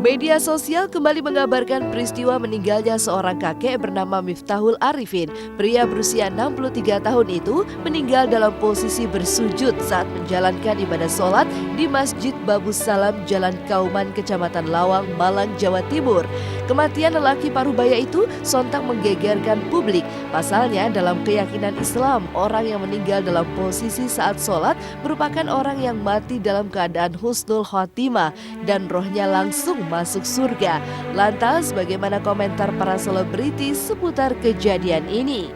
Media sosial kembali mengabarkan peristiwa meninggalnya seorang kakek bernama Miftahul Arifin. Pria berusia 63 tahun itu meninggal dalam posisi bersujud saat menjalankan ibadah sholat di Masjid Babus Salam, Jalan Kauman, Kecamatan Lawang, Malang, Jawa Timur. Kematian lelaki parubaya itu sontak menggegerkan publik. Pasalnya dalam keyakinan Islam, orang yang meninggal dalam posisi saat sholat merupakan orang yang mati dalam keadaan husnul khotimah dan rohnya langsung masuk surga. Lantas bagaimana komentar para selebriti seputar kejadian ini?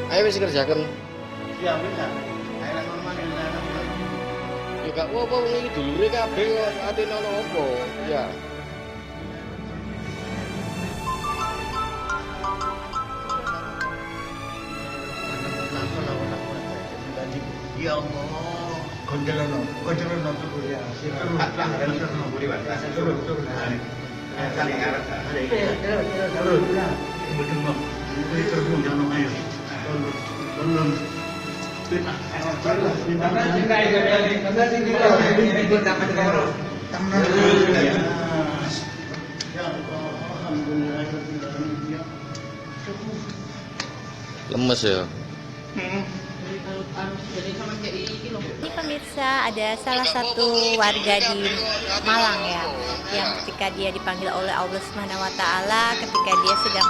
Ayo wis kerjakan. Ya bisa. Ayo normal Ya gak apa-apa iki dulure kabeh kok atene ono apa. Ya. Ya Allah. Kondelano tuh ya. Kondelano buri Pak. Turun. Saling arah. Turun. Betul. Buri turun jangan ayo. Turun. Lemes ya. Ini pemirsa, ada salah satu warga di Malang ya, yang ketika dia dipanggil oleh Allah Subhanahu wa taala ketika dia sedang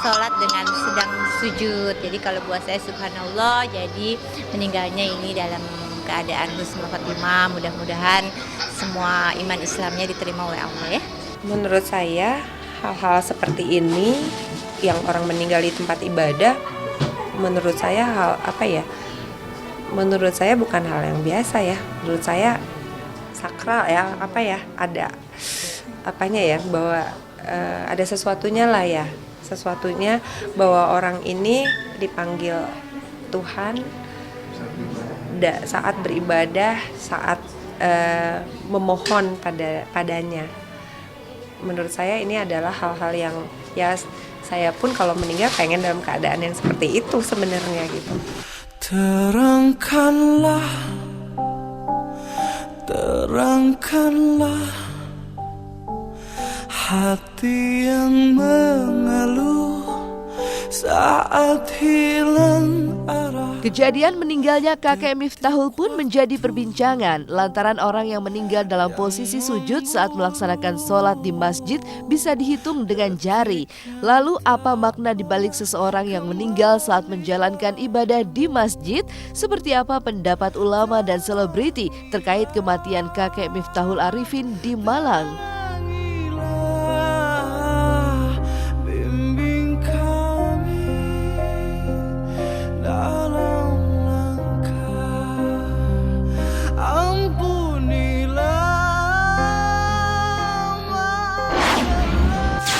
sholat dengan sedang sujud. Jadi kalau buat saya subhanallah, jadi meninggalnya ini dalam keadaan husnul khotimah. Mudah-mudahan semua iman Islamnya diterima oleh Allah ya. Menurut saya hal-hal seperti ini yang orang meninggal di tempat ibadah, menurut saya menurut saya bukan hal yang biasa ya. Menurut saya sakral ya, ada apanya ya, bahwa ada sesuatunya lah ya, sesuatunya bahwa orang ini dipanggil Tuhan saat beribadah, saat memohon padanya. Menurut saya ini adalah hal-hal yang ya saya pun kalau meninggal pengen dalam keadaan yang seperti itu sebenarnya gitu. Terangkanlah hati yang mengeluh saat hilang arah. Kejadian meninggalnya kakek Miftahul pun menjadi perbincangan lantaran orang yang meninggal dalam posisi sujud saat melaksanakan sholat di masjid bisa dihitung dengan jari. Lalu apa makna dibalik seseorang yang meninggal saat menjalankan ibadah di masjid? Seperti apa pendapat ulama dan selebriti terkait kematian kakek Miftahul Arifin di Malang?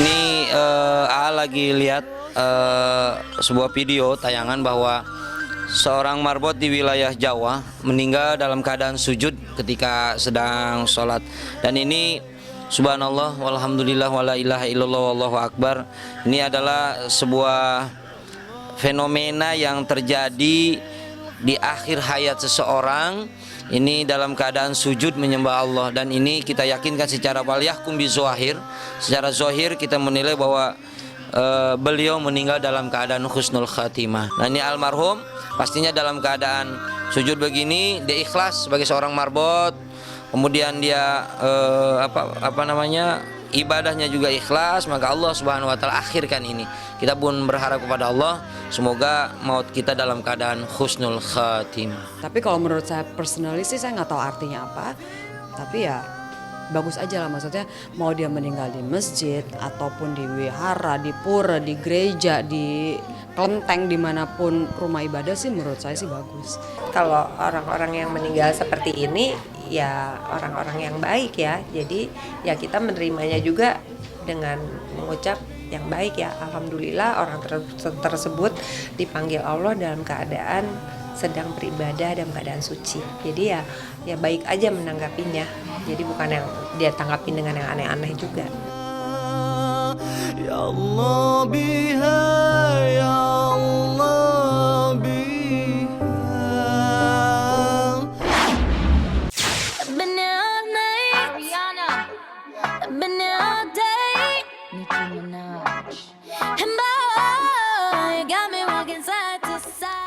Ini lagi lihat sebuah video tayangan bahwa seorang marbot di wilayah Jawa meninggal dalam keadaan sujud ketika sedang sholat. Dan ini subhanallah walhamdulillah wala ilaha illallah wallahu akbar. Ini adalah sebuah fenomena yang terjadi di akhir hayat seseorang. Ini dalam keadaan sujud menyembah Allah, dan ini kita yakinkan secara waliyahkum bizohir. Secara zohir kita menilai bahwa beliau meninggal dalam keadaan husnul khatimah. Nah, ini almarhum pastinya dalam keadaan sujud begini, dia ikhlas sebagai seorang marbot. Kemudian dia ibadahnya juga ikhlas, maka Allah Subhanahu wa taala akhirkan ini. Kita pun berharap kepada Allah semoga maut kita dalam keadaan husnul khatimah. Tapi kalau menurut saya personally sih saya nggak tahu artinya apa. Tapi ya bagus aja lah, maksudnya mau dia meninggal di masjid ataupun di wihara, di pura, di gereja, di kelenteng, dimanapun rumah ibadah sih menurut saya sih bagus. Kalau orang-orang yang meninggal seperti ini ya orang-orang yang baik ya, jadi ya kita menerimanya juga dengan mengucap yang baik ya. Alhamdulillah orang tersebut dipanggil Allah dalam keadaan sedang beribadah dalam keadaan suci. Jadi ya baik aja menanggapinya. Jadi bukan yang dia tanggapin dengan yang aneh-aneh juga. Ya Allah biha, ya Allah biha.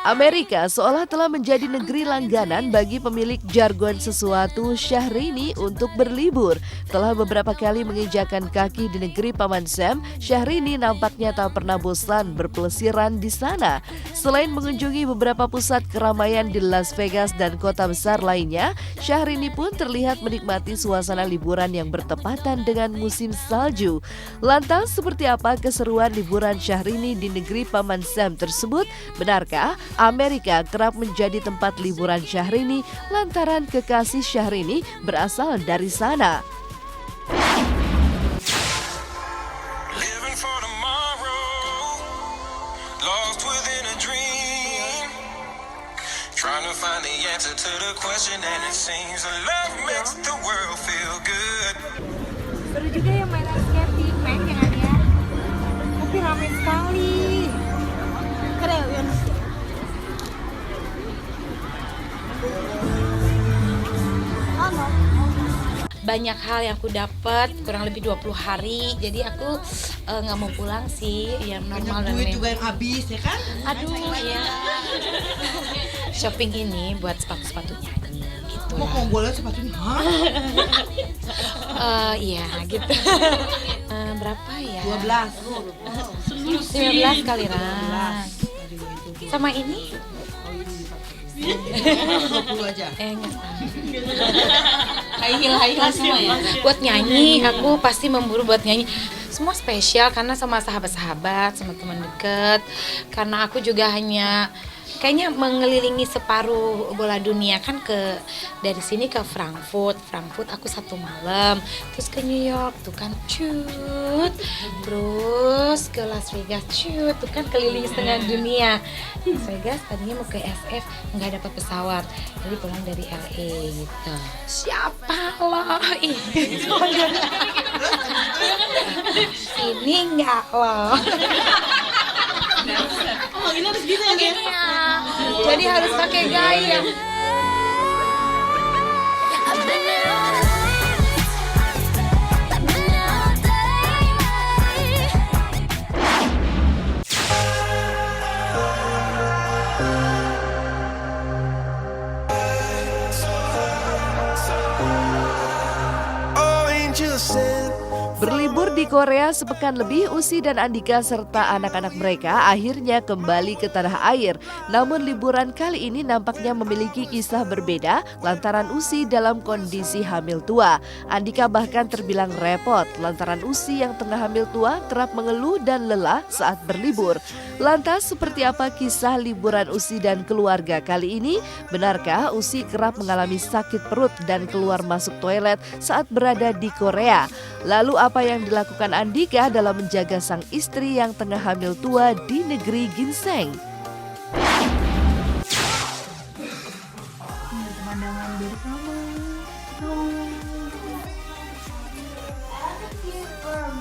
Amerika seolah telah menjadi negeri langganan bagi pemilik jargon sesuatu Syahrini untuk berlibur. Telah beberapa kali menginjakan kaki di negeri Paman Sam, Syahrini nampaknya tak pernah bosan berpelesiran di sana. Selain mengunjungi beberapa pusat keramaian di Las Vegas dan kota besar lainnya, Syahrini pun terlihat menikmati suasana liburan yang bertepatan dengan musim salju. Lantas, seperti apa keseruan liburan Syahrini di negeri Paman Sam tersebut? Benarkah Amerika kerap menjadi tempat liburan Syahrini lantaran kekasih Syahrini berasal dari sana? Seru juga ya main ice skating, main jangan ya. Tapi ramai sekali. Keren ya. Banyak hal yang aku dapat, kurang lebih 20 hari. Jadi aku nggak mau pulang sih, yang normal. Banyak duit juga yang habis ya kan? Aduh ya. Shopping ini buat sepatu-sepatu nyanyi gitu. Mau boleh sepatunya? Hah? Iya gitu. Berapa ya? 12. 15 kali lah. Sama ini? 20 aja. Enggak. High semua ya. Buat nyanyi, aku pasti memburu buat nyanyi. Semua spesial karena sama sahabat-sahabat, sama teman dekat. Karena aku juga hanya kayaknya mengelilingi separuh bola dunia kan, dari sini ke Frankfurt aku 1 malam, terus ke New York tuh kan cut, terus ke Las Vegas cut, tuh kan keliling setengah dunia. Las Vegas tadinya mau ke SF nggak dapat pesawat, jadi pulang dari LA gitu. Siapa lo? Ini nggak lo. Oh, ini harus gitu ya? Iya. Jadi harus pakai gaya. Oh, angel sent. Berlibur di Korea sepekan lebih, Usi dan Andika serta anak-anak mereka akhirnya kembali ke tanah air. Namun liburan kali ini nampaknya memiliki kisah berbeda lantaran Usi dalam kondisi hamil tua. Andika bahkan terbilang repot lantaran Usi yang tengah hamil tua kerap mengeluh dan lelah saat berlibur. Lantas seperti apa kisah liburan Usi dan keluarga kali ini? Benarkah Usi kerap mengalami sakit perut dan keluar masuk toilet saat berada di Korea? Lalu apa yang dilakukan Andika dalam menjaga sang istri yang tengah hamil tua di negeri ginseng? Pemandangan bersama.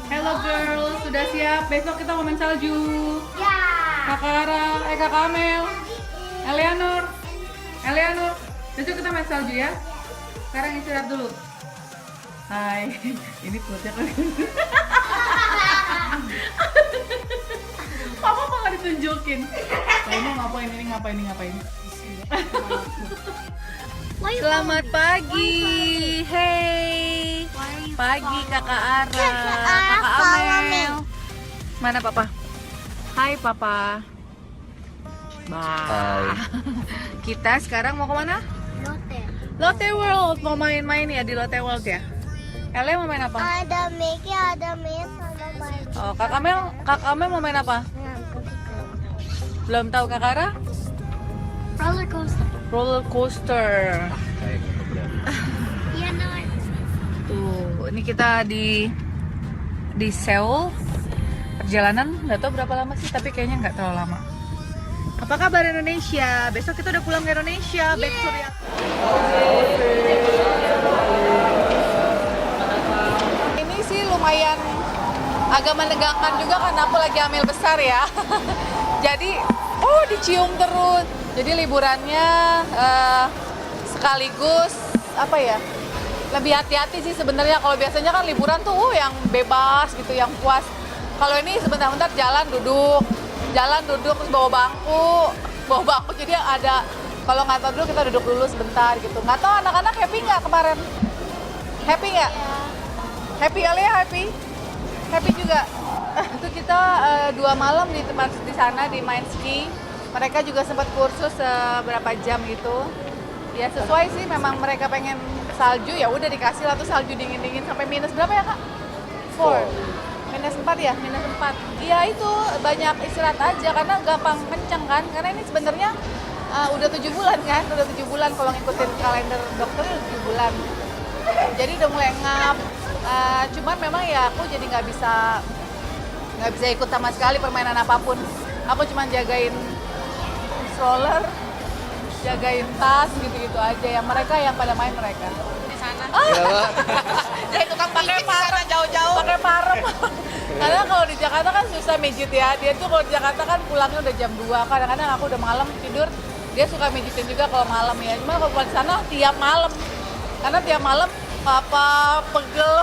Hello girls, sudah siap? Besok kita mau main salju. Ya. Kakak Ara, Kakak Amel, Eleanor, besok kita main salju ya. Sekarang istirahat dulu. Hai, ini perutnya kan. Papa mau nggak ditunjukin? Nah, ini ngapain? Selamat pagi, hey. Pagi kakak Ara, kakak Amel. Mana papa? Hai papa. Bah. Kita sekarang mau kemana? Lotte World, mau main-main ya di Lotte World ya? Ele mau main apa? Ada Mickey, ada Miss, ada main. Oh, Kak Amel mau main apa? Belum tahu Kak Ara? Roller coaster. Roller coaster. Iya, Nar. Tuh, ini kita di Seoul. Perjalanan nggak tahu berapa lama sih, tapi kayaknya nggak terlalu lama. Apa kabar Indonesia? Besok kita udah pulang ke Indonesia, back Surya. Ini sih lumayan agak menegangkan juga karena aku lagi hamil besar ya. Jadi, dicium terus. Jadi liburannya sekaligus apa ya? Lebih hati-hati sih sebenarnya. Kalau biasanya kan liburan tuh yang bebas gitu, yang puas. Kalau ini sebentar-bentar jalan duduk terus bawa bangku, bawa bangku, jadi ada kalau nggak tahu dulu kita duduk dulu sebentar gitu. Nggak tahu anak-anak happy nggak kemarin? Happy nggak? Happy kali ya, happy? Happy juga. Itu kita 2 malam di tempat di sana di main ski. Mereka juga sempat kursus berapa jam gitu. Ya sesuai sih, memang mereka pengen salju, ya udah dikasih lah tuh salju dingin-dingin sampai minus berapa ya Kak? 4. Minus 4 ya? Minus 4. Iya itu banyak istirahat aja karena gampang kenceng kan. Karena ini sebenarnya udah 7 bulan kan, udah 7 bulan kalau ngikutin kalender dokter udah 7 bulan. Jadi udah mulai ngap. Cuman memang ya aku jadi nggak bisa ikut sama sekali permainan apapun. Aku cuma jagain stroller, jagain tas gitu-gitu aja. Yang mereka yang pada main mereka. Di sana. Ya tukang pakai parem jauh-jauh. Pakai parem. Karena kalau di Jakarta kan susah mijit ya. Dia tuh kalau di Jakarta kan pulangnya udah jam 2. Kadang-kadang aku udah malam tidur. Dia suka mijitin juga kalau malam ya. Cuma kalau di sana tiap malam. Karena tiap malam papa pegel.